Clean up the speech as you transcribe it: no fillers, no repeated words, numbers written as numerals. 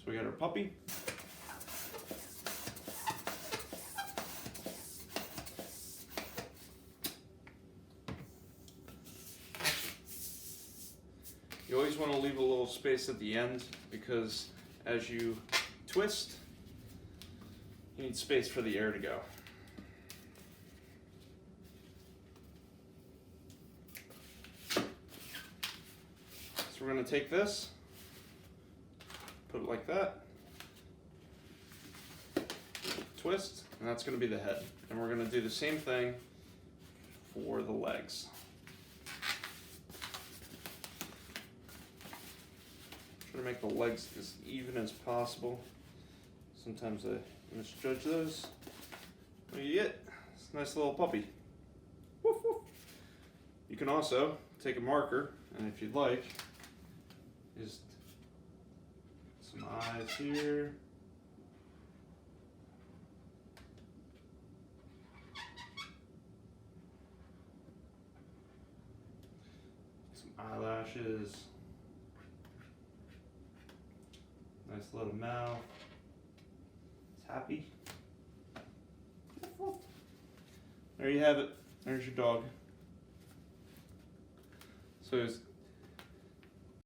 So we got our puppy. You always want to leave a little space at the end because as you twist, you need space for the air to go. So we're going to take this, put it like that, twist, and that's going to be the head. And we're going to do the same thing for the legs. Try to make the legs as even as possible. Sometimes I misjudge those. What do you get? It's a nice little puppy. Woof, woof. You can also take a marker, and if you'd like, just some eyes here. Some eyelashes. Nice little mouth. It's happy. There you have it. There's your dog. So